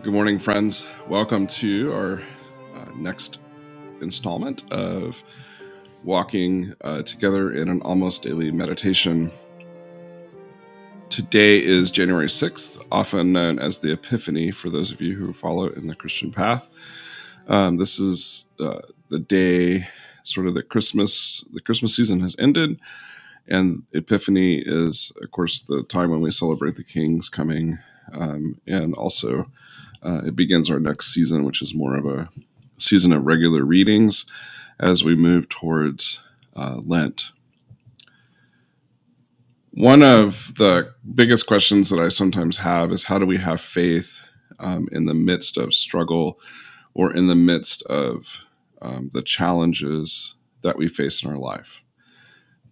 Good morning, friends. Welcome to our next installment of walking together in an almost daily meditation. Today is January 6th, often known as the Epiphany for those of you who follow in the Christian path. This is the day sort of the Christmas season has ended, and Epiphany is, of course, the time when we celebrate the King's coming, and also it begins our next season, which is more of a season of regular readings as we move towards Lent. One of the biggest questions that I sometimes have is, how do we have faith in the midst of struggle or in the midst of the challenges that we face in our life?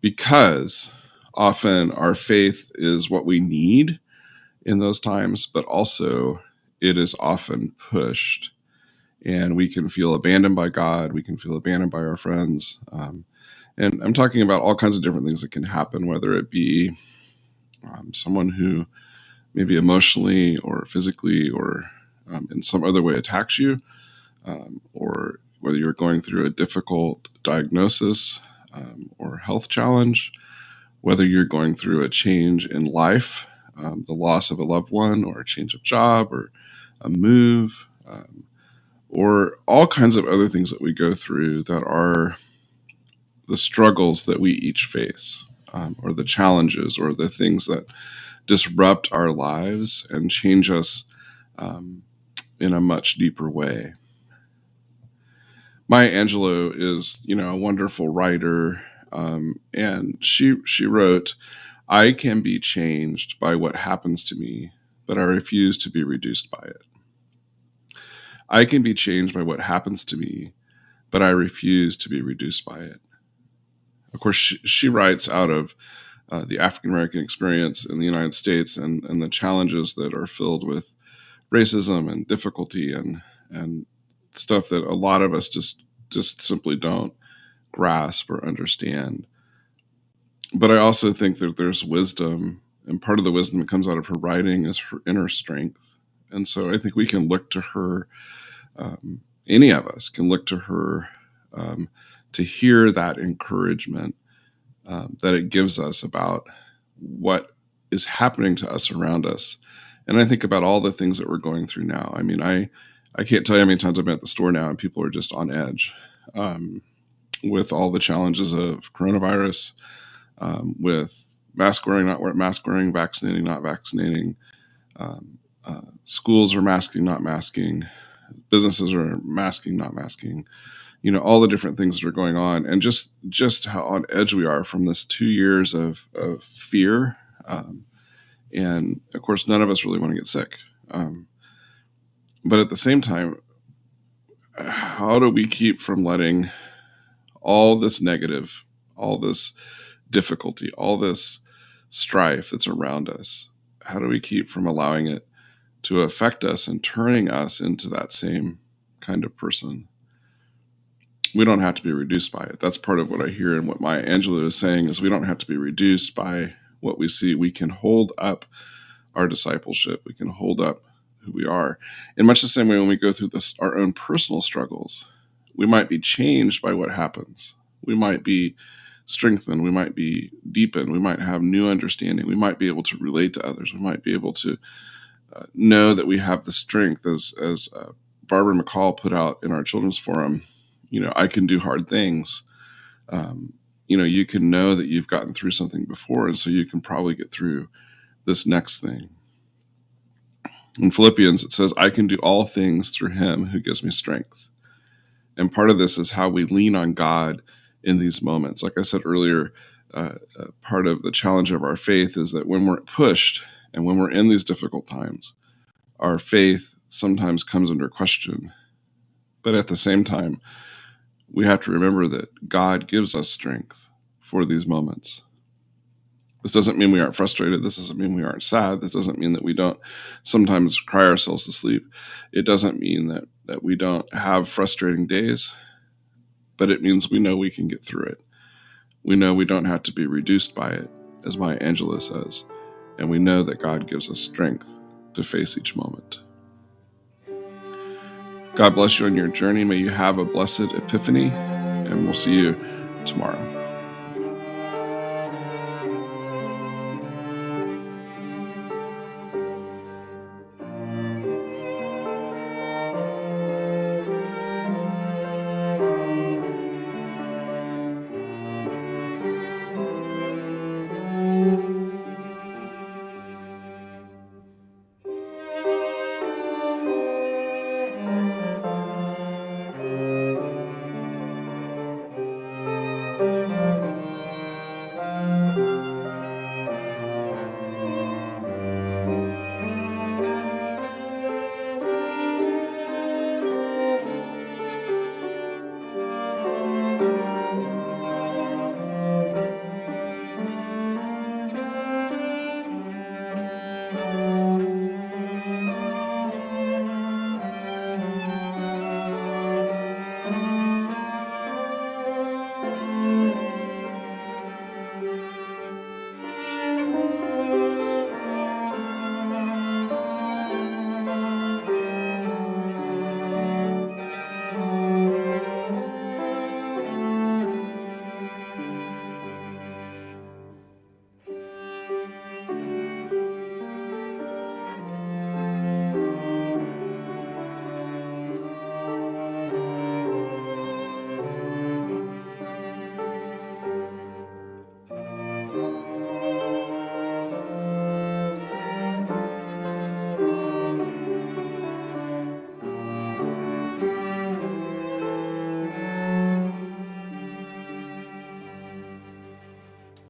Because often our faith is what we need in those times, but also it is often pushed, and we can feel abandoned by God. We can feel abandoned by our friends. And I'm talking about all kinds of different things that can happen, whether it be someone who maybe emotionally or physically or in some other way attacks you, or whether you're going through a difficult diagnosis or health challenge, whether you're going through a change in life, the loss of a loved one or a change of job or a move, or all kinds of other things that we go through that are the struggles that we each face, or the challenges or the things that disrupt our lives and change us in a much deeper way. Maya Angelou is, a wonderful writer, and she wrote, "I can be changed by what happens to me, but I refuse to be reduced by it. I can be changed by what happens to me, but I refuse to be reduced by it." Of course, she writes out of the African American experience in the United States and the challenges that are filled with racism and difficulty and stuff that a lot of us just simply don't grasp or understand. But I also think that there's wisdom, and part of the wisdom that comes out of her writing is her inner strength. And so I think we can look to her. Any of us can look to her to hear that encouragement that it gives us about what is happening to us around us. And I think about all the things that we're going through now. I mean, I can't tell you how many times I've been at the store now and people are just on edge with all the challenges of coronavirus, with mask wearing, not mask wearing, vaccinating, not vaccinating. Schools are masking, not masking. Businesses are masking, not masking. All the different things that are going on, and just how on edge we are from this 2 years of fear. And of course, none of us really want to get sick. But at the same time, how do we keep from letting all this negative, all this difficulty, all this strife that's around us, how do we keep from allowing it to affect us and turning us into that same kind of person? We don't have to be reduced by it. That's part of what I hear, and what Maya Angelou is saying is we don't have to be reduced by what we see. We can hold up our discipleship. We can hold up who we are. In much the same way, when we go through our own personal struggles, we might be changed by what happens. We might be strengthened. We might be deepened. We might have new understanding. We might be able to relate to others. We might be able to know that we have the strength, as Barbara McCall put out in our children's forum. I can do hard things. You can know that you've gotten through something before, and so you can probably get through this next thing. In Philippians, it says, "I can do all things through him who gives me strength." And part of this is how we lean on God in these moments. Like I said earlier, part of the challenge of our faith is that when we're pushed and when we're in these difficult times, our faith sometimes comes under question. But at the same time, we have to remember that God gives us strength for these moments. This doesn't mean we aren't frustrated. This doesn't mean we aren't sad. This doesn't mean that we don't sometimes cry ourselves to sleep. It doesn't mean that we don't have frustrating days, but it means we know we can get through it. We know we don't have to be reduced by it, as Maya Angelou says, and we know that God gives us strength to face each moment. God bless you on your journey. May you have a blessed epiphany, and we'll see you tomorrow.